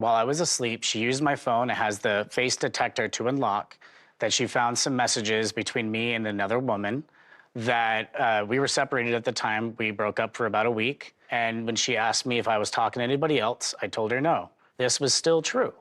While I was asleep, she used my phone. It has the face detector to unlock, that she found some messages between me and another woman, that we were separated at the time. We broke up for about a week. And when she asked me if I was talking to anybody else, I told her no. This was still true.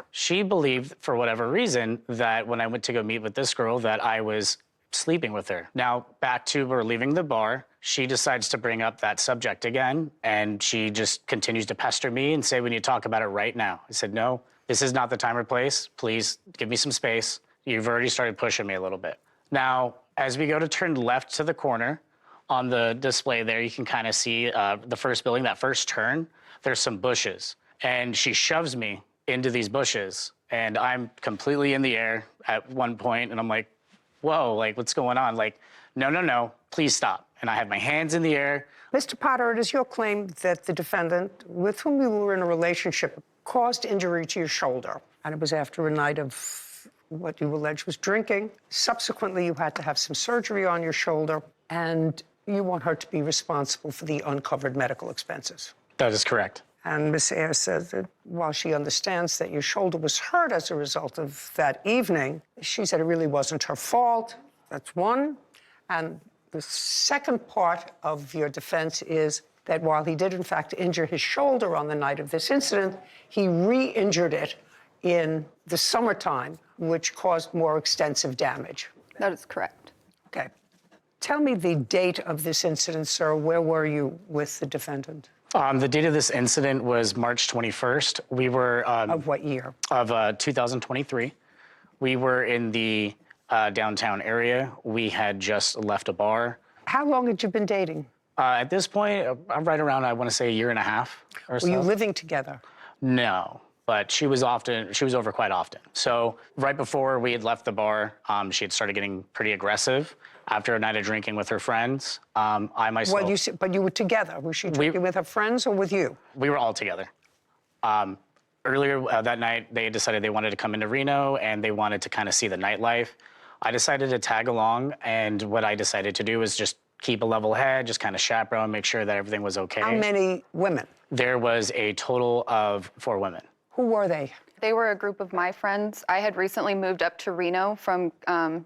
She believed, for whatever reason, that when I went to go meet with this girl, that I was sleeping with her. Now, back to we're leaving the bar, she decides to bring up that subject again, and she just continues to pester me and say, we need to talk about it right now. I said, no, this is not the time or place. Please give me some space. You've already started pushing me a little bit. Now, as we go to turn left to the corner, on the display there, you can kind of see the first building, that first turn, there's some bushes. And she shoves me into these bushes, and I'm completely in the air at one point, and I'm like, whoa, like, what's going on? Like, no, no, no, please stop. And I have my hands in the air. Mr. Potter, it is your claim that the defendant, with whom you were in a relationship, caused injury to your shoulder, and it was after a night of what you allege was drinking. Subsequently, you had to have some surgery on your shoulder, and you want her to be responsible for the uncovered medical expenses. That is correct. And Ms. Ayers says that while she understands that your shoulder was hurt as a result of that evening, she said it really wasn't her fault. That's one. And the second part of your defense is that while he did, in fact, injure his shoulder on the night of this incident, he re-injured it in the summertime, which caused more extensive damage. That is correct. Okay. Tell me the date of this incident, sir. Where were you with the defendant? The date of this incident was March 21st. We were... Of what year? Of 2023. We were in the downtown area. We had just left a bar. How long had you been dating? At this point, I'm right around, I want to say, a year and a half or so. Were you living together? No, but she was over quite often. So right before we had left the bar, she had started getting pretty aggressive. After a night of drinking with her friends, I myself... Well, but you were together. Was she drinking with her friends or with you? We were all together. Earlier that night, they decided they wanted to come into Reno and they wanted to kind of see the nightlife. I decided to tag along, and what I decided to do was just keep a level head, just kind of chaperone, make sure that everything was okay. How many women? There was a total of 4 women. Who were they? They were a group of my friends. I had recently moved up to Reno from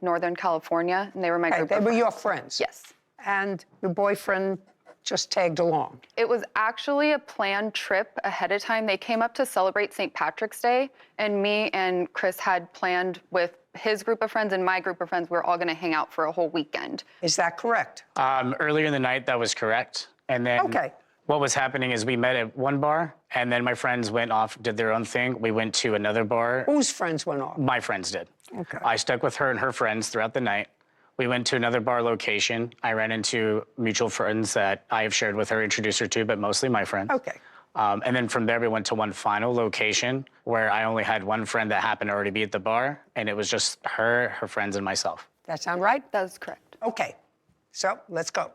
Northern California, and they were my group of friends. They were your friends? Yes. And your boyfriend just tagged along? It was actually a planned trip ahead of time. They came up to celebrate St. Patrick's Day, and me and Chris had planned with his group of friends and my group of friends, we were all gonna hang out for a whole weekend. Is that correct? Earlier in the night, that was correct. And then what was happening is we met at one bar, and then my friends went off, did their own thing. We went to another bar. Whose friends went off? My friends did. Okay. I stuck with her and her friends throughout the night. We went to another bar location. I ran into mutual friends that I have shared with her, introduced her to, but mostly my friends. Okay. And then from there, we went to one final location where I only had one friend that happened to already be at the bar, and it was just her, her friends, and myself. That sound right? That is correct. Okay. So let's go.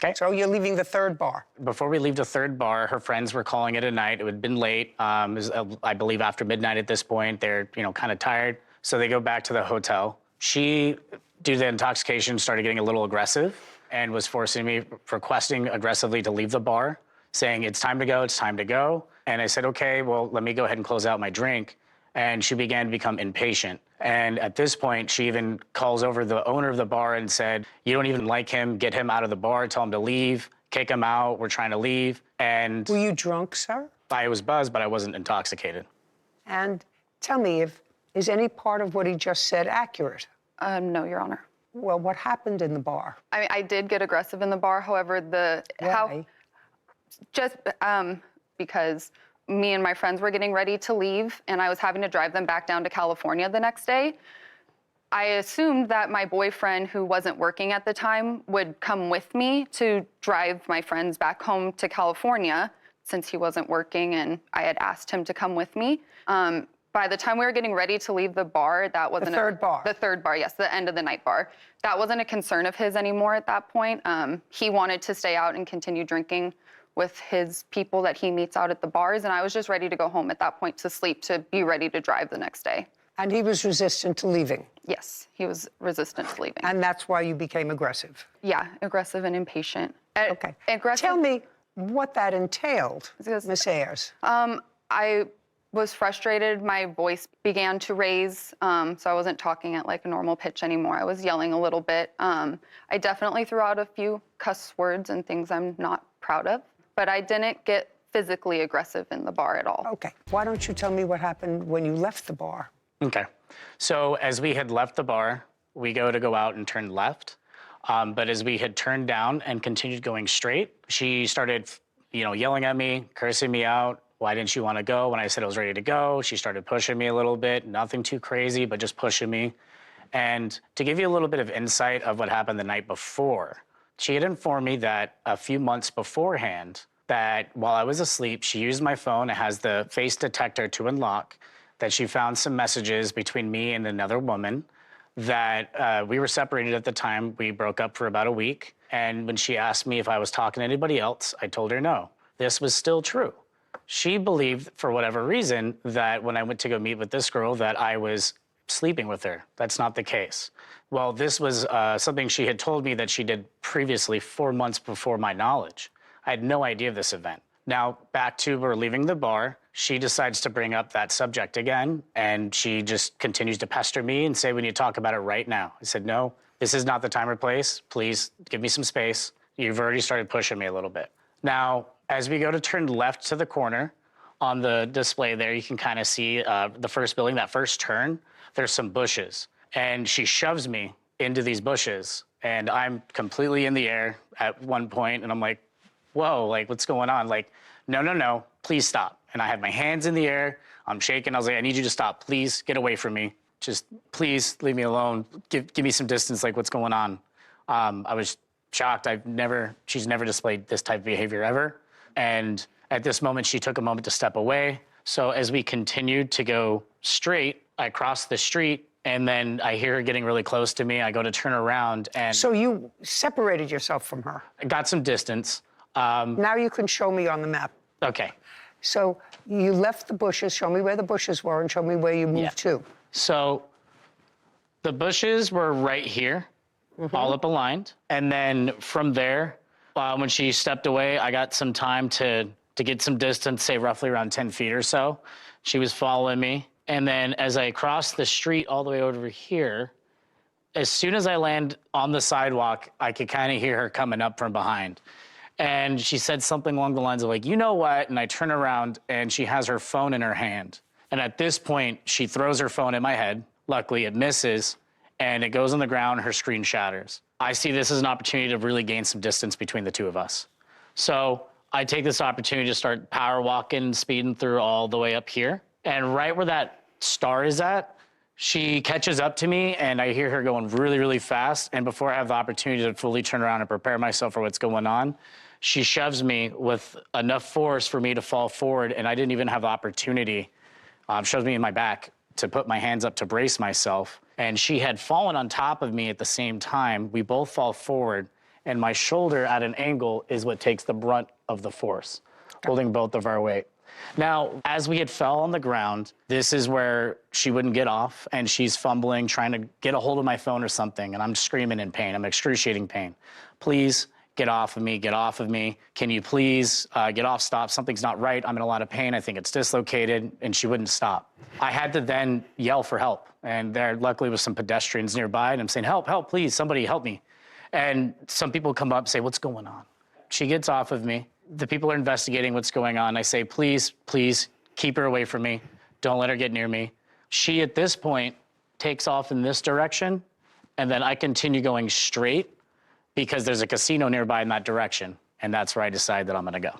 Okay. So you're leaving the third bar. Before we leave the third bar, her friends were calling it a night. It had been late. It was, I believe after midnight at this point. They're, kind of tired. So they go back to the hotel. She, due to the intoxication, started getting a little aggressive and was forcing me, requesting aggressively to leave the bar, saying, it's time to go, it's time to go. And I said, okay, well, let me go ahead and close out my drink. And she began to become impatient. And at this point, she even calls over the owner of the bar and said, you don't even like him, get him out of the bar, tell him to leave, kick him out, we're trying to leave. And were you drunk, sir? I was buzzed, but I wasn't intoxicated. And tell me, is any part of what he just said accurate? No, Your Honor. Well, what happened in the bar? I mean, I did get aggressive in the bar. However, Why? Because me and my friends were getting ready to leave, and I was having to drive them back down to California the next day. I assumed that my boyfriend, who wasn't working at the time, would come with me to drive my friends back home to California, since he wasn't working, and I had asked him to come with me. By the time we were getting ready to leave the bar, that wasn't the third bar. The third bar, yes, the end of the night bar. That wasn't a concern of his anymore at that point. He wanted to stay out and continue drinking with his people that he meets out at the bars, and I was just ready to go home at that point to sleep, to be ready to drive the next day. And he was resistant to leaving? Yes, he was resistant to leaving. And that's why you became aggressive? Yeah, aggressive and impatient. Okay. Aggressive. Tell me what that entailed, Miss Ayers. I was frustrated. My voice began to raise, so I wasn't talking at like a normal pitch anymore. I was yelling a little bit. I definitely threw out a few cuss words and things I'm not proud of, but I didn't get physically aggressive in the bar at all. Okay. Why don't you tell me what happened when you left the bar? Okay. So as we had left the bar, we go out and turn left. But as we had turned down and continued going straight, she started, yelling at me, cursing me out. Why didn't you want to go? When I said I was ready to go, she started pushing me a little bit. Nothing too crazy, but just pushing me. And to give you a little bit of insight of what happened the night before, she had informed me that a few months beforehand, that while I was asleep, she used my phone. It has the face detector to unlock, that she found some messages between me and another woman, that we were separated at the time. We broke up for about a week. And when she asked me if I was talking to anybody else, I told her no. This was still true. She believed, for whatever reason, that when I went to go meet with this girl, that I was sleeping with her. That's not the case. Well, this was something she had told me that she did previously 4 months before my knowledge. I had no idea of this event. Now, back to we're leaving the bar, she decides to bring up that subject again, and she just continues to pester me and say, we need to talk about it right now. I said, no, this is not the time or place. Please give me some space. You've already started pushing me a little bit. Now, as we go to turn left to the corner, on the display there, you can kind of see the first building, that first turn, there's some bushes. And she shoves me into these bushes, and I'm completely in the air at one point, and I'm like, whoa, like, what's going on? Like, no, please stop. And I had my hands in the air, I'm shaking. I was like, I need you to stop. Please get away from me. Just please leave me alone. Give me some distance, like, what's going on? I was shocked. She's never displayed this type of behavior ever. And at this moment, she took a moment to step away. So as we continued to go straight, I crossed the street, and then I hear her getting really close to me. I go to turn around, and So you separated yourself from her. I got some distance. Now you can show me on the map. Okay. So you left the bushes. Show me where the bushes were and show me where you moved to. So the bushes were right here, all up aligned. And then from there, when she stepped away, I got some time to get some distance, say roughly around 10 feet or so. She was following me. And then as I crossed the street all the way over here, as soon as I land on the sidewalk, I could kind of hear her coming up from behind. And she said something along the lines of like, you know what? And I turn around and she has her phone in her hand. And at this point, she throws her phone at my head. Luckily, it misses and it goes on the ground. Her screen shatters. I see this as an opportunity to really gain some distance between the two of us. So I take this opportunity to start power walking, speeding through all the way up here. And right where that star is at, she catches up to me and I hear her going really, really fast. And before I have the opportunity to fully turn around and prepare myself for what's going on, she shoves me with enough force for me to fall forward. And I didn't even have the opportunity, shoves me in my back to put my hands up to brace myself. And she had fallen on top of me at the same time. We both fall forward and my shoulder at an angle is what takes the brunt of the force, holding both of our weight. Now, as we had fell on the ground, this is where she wouldn't get off, and she's fumbling, trying to get a hold of my phone or something, and I'm screaming in pain. I'm excruciating pain. Please get off of me, get off of me. Can you please get off, stop? Something's not right. I'm in a lot of pain. I think it's dislocated, and she wouldn't stop. I had to then yell for help, and there luckily was some pedestrians nearby, and I'm saying, help, help, please, somebody help me. And some people come up and say, what's going on? She gets off of me. The people are investigating what's going on. I say, please, please keep her away from me. Don't let her get near me. She, at this point, takes off in this direction, and then I continue going straight because there's a casino nearby in that direction, and that's where I decide that I'm gonna go.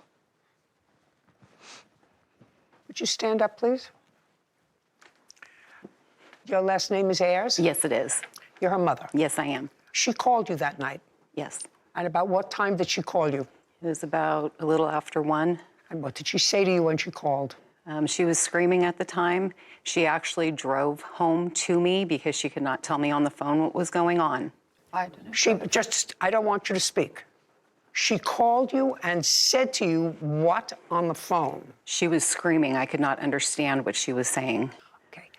Would you stand up, please? Your last name is Ayers? Yes, it is. You're her mother? Yes, I am. She called you that night? Yes. And about what time did she call you? It was about a little after 1. And what did she say to you when she called? She was screaming at the time. She actually drove home to me because she could not tell me on the phone what was going on. I don't want you to speak. She called you and said to you what on the phone? She was screaming. I could not understand what she was saying. Okay.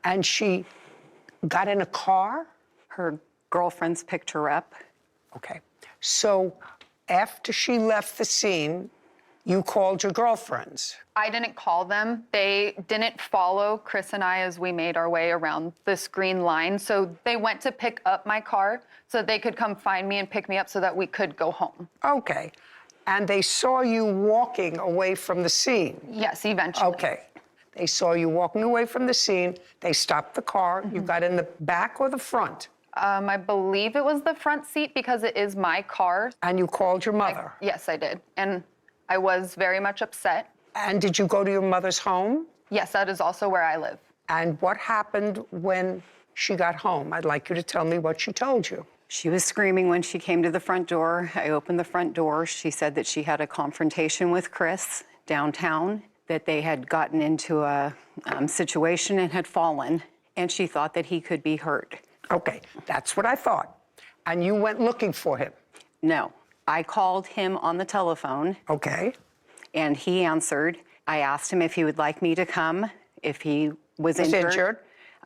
And she got in a car? Her girlfriends picked her up. Okay. So after she left the scene, You called your girlfriends. I didn't call them. They didn't follow Chris and I as we made our way around this green line. So they went to pick up my car so that they could come find me and pick me up so that we could go home. Okay. And they saw you walking away from the scene. Yes, eventually. Okay. They saw you walking away from the scene. They stopped the car. You got in the back or the front? I believe it was the front seat because it is my car. And you called your mother. Yes, I did. And I was very much upset. And did you go to your mother's home? Yes, that is also where I live. And what happened when she got home? I'd like you to tell me what she told you. She was screaming when she came to the front door. I opened the front door. She said that she had a confrontation with Chris downtown, that they had gotten into a situation and had fallen, and she thought that he could be hurt. Okay, that's what I thought. And you went looking for him? No, I called him on the telephone, Okay. and he answered. I asked him if he would like me to come, if he was Was injured. injured?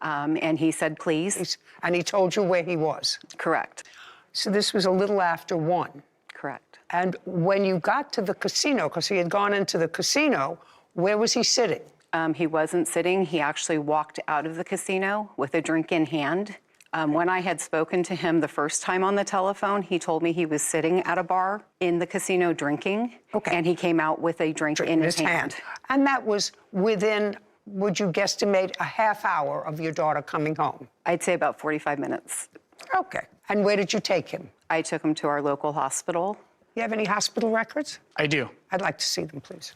And he said, please. And he told you where he was. Correct, So this was a little after 1. correct. And when you got to the casino, because he had gone into the casino, where was he sitting? He wasn't sitting. He actually walked out of the casino with a drink in hand. When I had spoken to him the first time on the telephone, he told me he was sitting at a bar in the casino drinking. Okay. And he came out with a drink in his hand. And that was within, would you guesstimate, a half hour of your daughter coming home? I'd say about 45 minutes. Okay. And where did you take him? I took him to our local hospital. You have any hospital records? I do. I'd like to see them, please.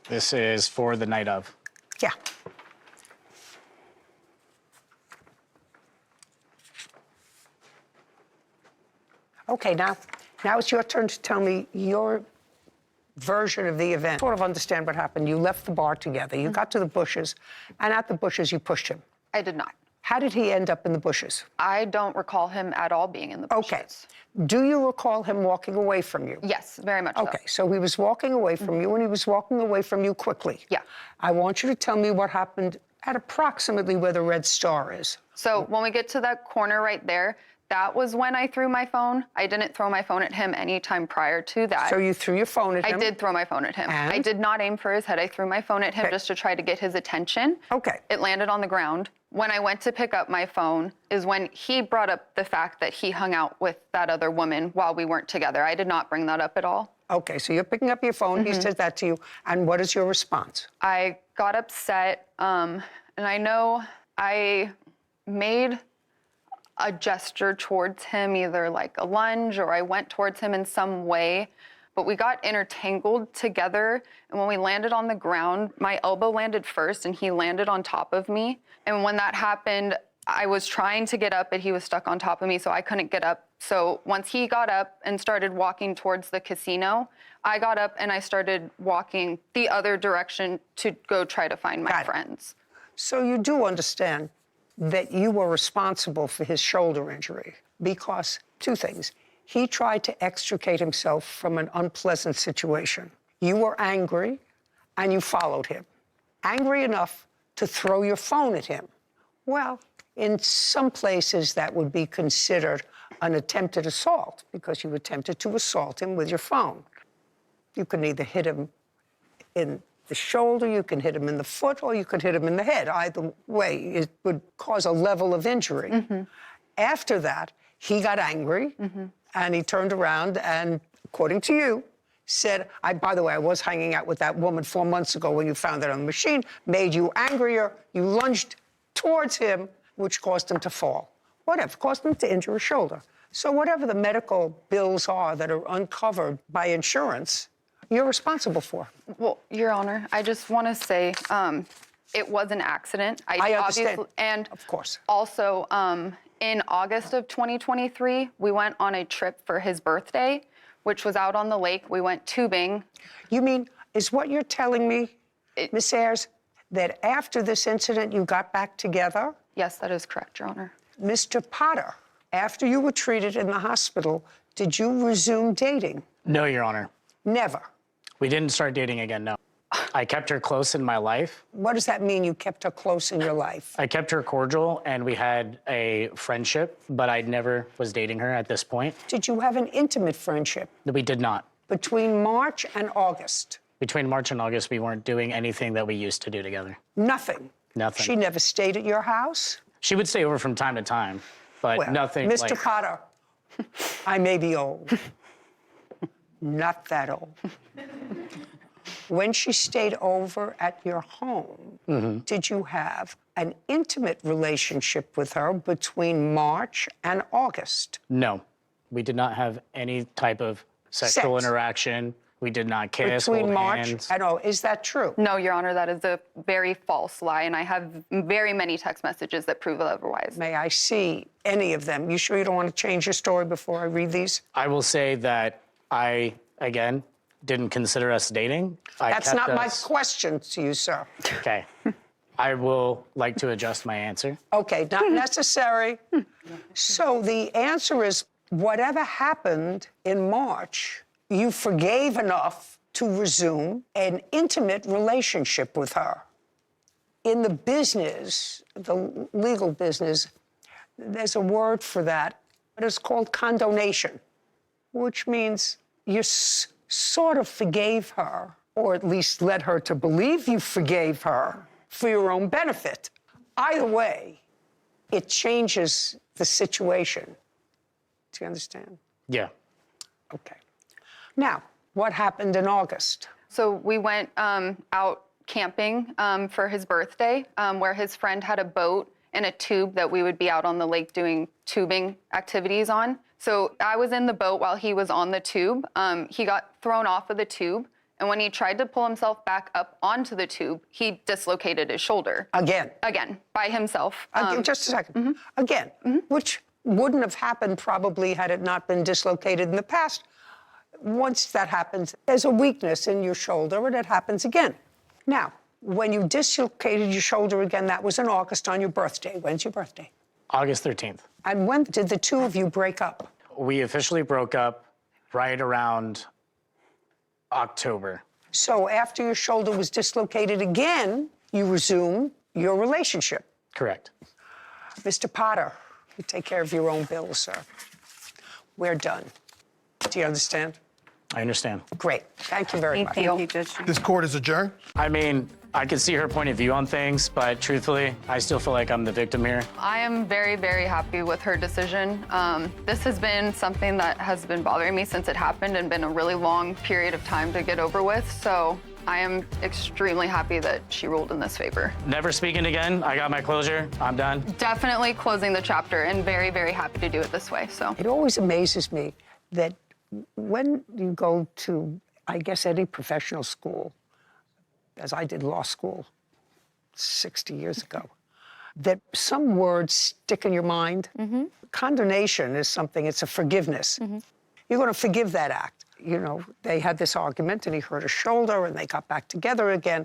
This is for the night of. Yeah. Okay, now it's your turn to tell me your version of the event. Sort of understand what happened. You left the bar together. You got to the bushes, and at the bushes, you pushed him. I did not. How did he end up in the bushes? I don't recall him at all being in the bushes. Okay. Do you recall him walking away from you? Yes, very much so. Okay, so he was walking away from you, and he was walking away from you quickly. Yeah. I want you to tell me what happened at approximately where the red star is. So when we get to that corner right there, that was when I threw my phone. I didn't throw my phone at him any time prior to that. So you threw your phone at him? I did throw my phone at him. And? I did not aim for his head. I threw my phone at him Okay. just to try to get his attention. Okay. It landed on the ground. When I went to pick up my phone is when he brought up the fact that he hung out with that other woman while we weren't together. I did not bring that up at all. Okay, so you're picking up your phone. He says that to you. And what is your response? I got upset, and I know I made a gesture towards him, either like a lunge or I went towards him in some way, but we got intertangled together. And when we landed on the ground, my elbow landed first and he landed on top of me. And when that happened, I was trying to get up, but he was stuck on top of me, so I couldn't get up. So once he got up and started walking towards the casino, I got up and I started walking the other direction to go try to find my Got it. friends. So you do understand that you were responsible for his shoulder injury because two things. He tried to extricate himself from an unpleasant situation. You were angry and you followed him. Angry enough to throw your phone at him. Well, in some places that would be considered an attempted assault because you attempted to assault him with your phone. You can either hit him in the shoulder, you can hit him in the foot, or you could hit him in the head. Either way, it would cause a level of injury. After that, he got angry, and he turned around and, according to you, said, by the way, I was hanging out with that woman 4 months ago when you found that on the machine, made you angrier, you lunged towards him, which caused him to fall. Whatever, caused him to injure his shoulder. So whatever the medical bills are that are uncovered by insurance, you're responsible for. Well, Your Honor, I just want to say it was an accident. I understand. Obviously, and Of course. Also, in August of 2023, we went on a trip for his birthday, which was out on the lake. We went tubing. You mean, is what you're telling me, Miss Ayers, that after this incident you got back together? Yes, that is correct, Your Honor. Mr. Potter, after you were treated in the hospital, did you resume dating? No, Your Honor. Never. We didn't start dating again, no. I kept her close in my life. What does that mean, you kept her close in your life? I kept her cordial, and we had a friendship, but I never was dating her at this point. Did you have an intimate friendship We did not. between March and August? Between March and August, we weren't doing anything that we used to do together. Nothing? Nothing. She never stayed at your house? She would stay over from time to time, but Well, nothing Mr. like... Potter, I may be old. Not that old. When she stayed over at your home, did you have an intimate relationship with her between March and August? No, we did not have any type of sexual Sex. interaction. We did not kiss, Between hold March hands. and August. Is that true? No, Your Honor, that is a very false lie, and I have very many text messages that prove otherwise. May I see any of them? You sure you don't want to change your story before I read these? I will say that I, again, didn't consider us dating. That's not my question to you, sir. Okay. I will like to adjust my answer. Okay, not necessary. So the answer is whatever happened in March, you forgave enough to resume an intimate relationship with her. In the business, the legal business, there's a word for that. It's called condonation, which means you sort of forgave her, or at least led her to believe you forgave her for your own benefit. Either way, it changes the situation. Do you understand? Yeah. Okay. Now, what happened in August? So we went out camping for his birthday, where his friend had a boat and a tube that we would be out on the lake doing tubing activities on. So I was in the boat while he was on the tube. He got thrown off of the tube, and when he tried to pull himself back up onto the tube, he dislocated his shoulder. Again. Again, by himself. Just a second. Again, which wouldn't have happened probably had it not been dislocated in the past. Once that happens, there's a weakness in your shoulder, and it happens again. Now, when you dislocated your shoulder again, that was in August on your birthday. When's your birthday? August 13th. And when did the two of you break up? We officially broke up right around October. So after your shoulder was dislocated again, you resume your relationship. Correct. Mr. Potter, you take care of your own bills, sir. We're done. Do you understand? I understand. Great. Thank you very much. Thank you, Judge. This court is adjourned. I mean, I could see her point of view on things, but truthfully, I still feel like I'm the victim here. I am very, very happy with her decision. This has been something that has been bothering me since it happened and been a really long period of time to get over with. So I am extremely happy that she ruled in this favor. Never speaking again. I got my closure. I'm done. Definitely closing the chapter and very, very happy to do it this way. So It always amazes me that when you go to, I guess, any professional school, as I did law school 60 years ago, that some words stick in your mind. Condonation is something, it's a forgiveness. You're going to forgive that act. You know, they had this argument and he hurt her shoulder and they got back together again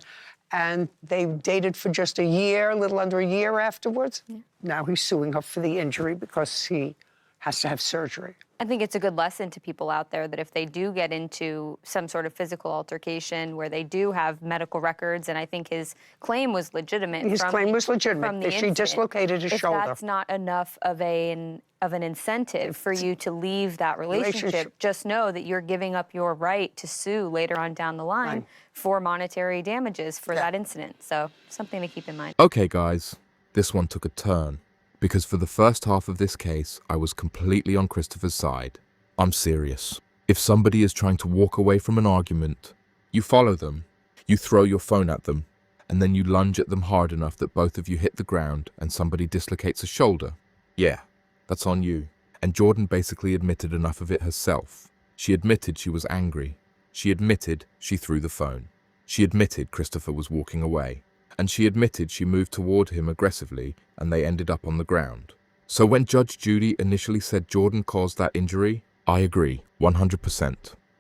and they dated for just a year, a little under a year afterwards. Now he's suing her for the injury because he has to have surgery. I think it's a good lesson to people out there that if they do get into some sort of physical altercation where they do have medical records, and I think his claim was legitimate. His claim was legitimate, from the that she incident. dislocated his If shoulder. that's not enough of an incentive for you to leave that relationship, just know that you're giving up your right to sue later on down the line for monetary damages for that incident. So something to keep in mind. Okay, guys, this one took a turn. Because for the first half of this case, I was completely on Christopher's side. I'm serious. If somebody is trying to walk away from an argument, you follow them, you throw your phone at them, and then you lunge at them hard enough that both of you hit the ground and somebody dislocates a shoulder. Yeah, that's on you. And Jordan basically admitted enough of it herself. She admitted she was angry. She admitted she threw the phone. She admitted Christopher was walking away. And she admitted she moved toward him aggressively and they ended up on the ground. So when Judge Judy initially said Jordan caused that injury, I agree, 100%.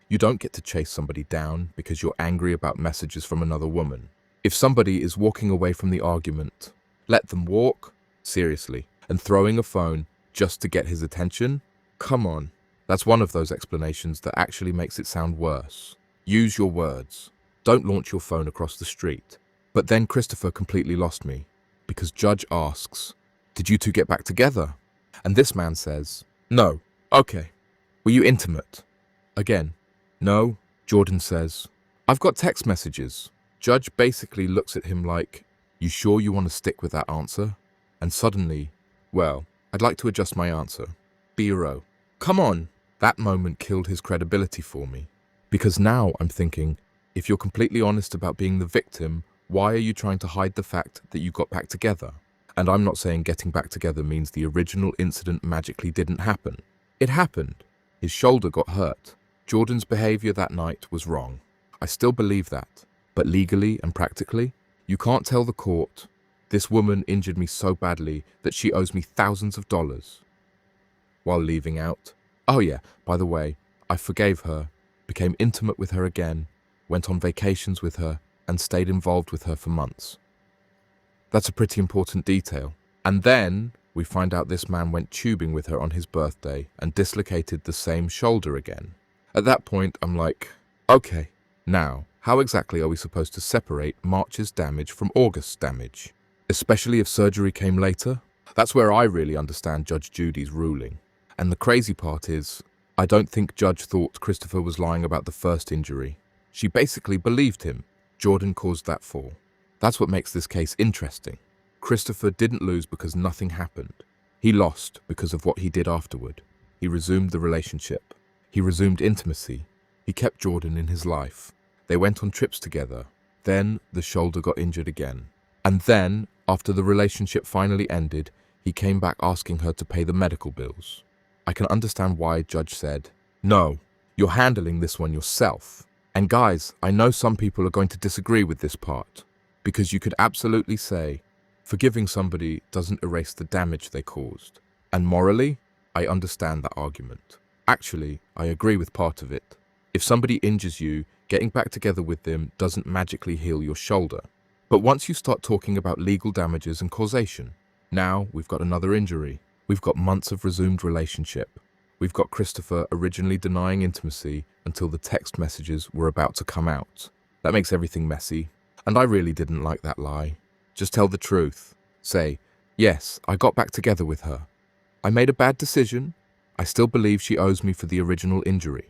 You don't get to chase somebody down because you're angry about messages from another woman. If somebody is walking away from the argument, let them walk, seriously, and throwing a phone just to get his attention? Come on. That's one of those explanations that actually makes it sound worse. Use your words. don't launch your phone across the street. But then Christopher completely lost me, because Judge asks, did you two get back together? And this man says, no. Okay. Were you intimate? Again, no. Jordan says, I've got text messages. Judge basically looks at him like, you sure you want to stick with that answer? And suddenly, well, I'd like to adjust my answer. B-row. Come on. That moment killed his credibility for me. Because now I'm thinking, if you're completely honest about being the victim, why are you trying to hide the fact that you got back together? And I'm not saying getting back together means the original incident magically didn't happen. It happened. His shoulder got hurt. Jordan's behavior that night was wrong. I still believe that. But legally and practically, you can't tell the court, this woman injured me so badly that she owes me thousands of dollars. While leaving out, oh yeah, by the way, I forgave her, became intimate with her again, went on vacations with her, and stayed involved with her for months. That's a pretty important detail. And then we find out this man went tubing with her on his birthday and dislocated the same shoulder again. At that point, I'm like, okay, now, how exactly are we supposed to separate March's damage from August's damage? Especially if surgery came later? That's where I really understand Judge Judy's ruling. And the crazy part is, I don't think Judge thought Christopher was lying about the first injury. She basically believed him. Jordan caused that fall. That's what makes this case interesting. Christopher didn't lose because nothing happened. He lost because of what he did afterward. He resumed the relationship. He resumed intimacy. He kept Jordan in his life. They went on trips together. Then the shoulder got injured again. And then, after the relationship finally ended, he came back asking her to pay the medical bills. I can understand why Judge said, no, you're handling this one yourself. And guys, I know some people are going to disagree with this part, because you could absolutely say, forgiving somebody doesn't erase the damage they caused. And morally, I understand that argument. Actually, I agree with part of it. If somebody injures you, getting back together with them doesn't magically heal your shoulder. But once you start talking about legal damages and causation, now we've got another injury. We've got months of resumed relationship. We've got Christopher originally denying intimacy until the text messages were about to come out. That makes everything messy. And I really didn't like that lie. Just tell the truth. Say, yes, I got back together with her. I made a bad decision. I still believe she owes me for the original injury.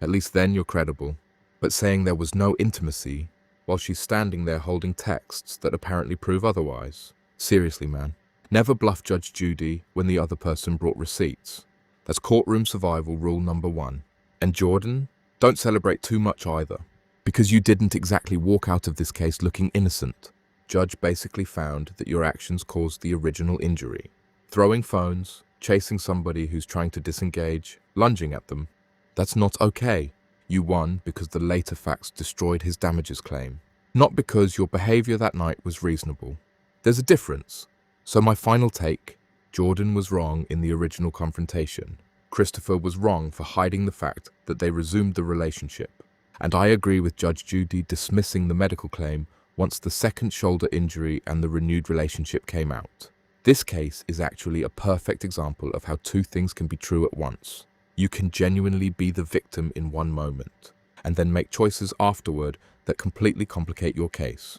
At least then you're credible. But saying there was no intimacy while she's standing there holding texts that apparently prove otherwise. Seriously, man. Never bluff Judge Judy when the other person brought receipts. That's courtroom survival rule number 1. And Jordan, don't celebrate too much either. Because you didn't exactly walk out of this case looking innocent. Judge basically found that your actions caused the original injury. Throwing phones, chasing somebody who's trying to disengage, lunging at them. That's not okay. You won because the later facts destroyed his damages claim. Not because your behavior that night was reasonable. There's a difference. So my final take, Jordan was wrong in the original confrontation. Christopher was wrong for hiding the fact that they resumed the relationship. And I agree with Judge Judy dismissing the medical claim once the second shoulder injury and the renewed relationship came out. This case is actually a perfect example of how two things can be true at once. You can genuinely be the victim in one moment, and then make choices afterward that completely complicate your case.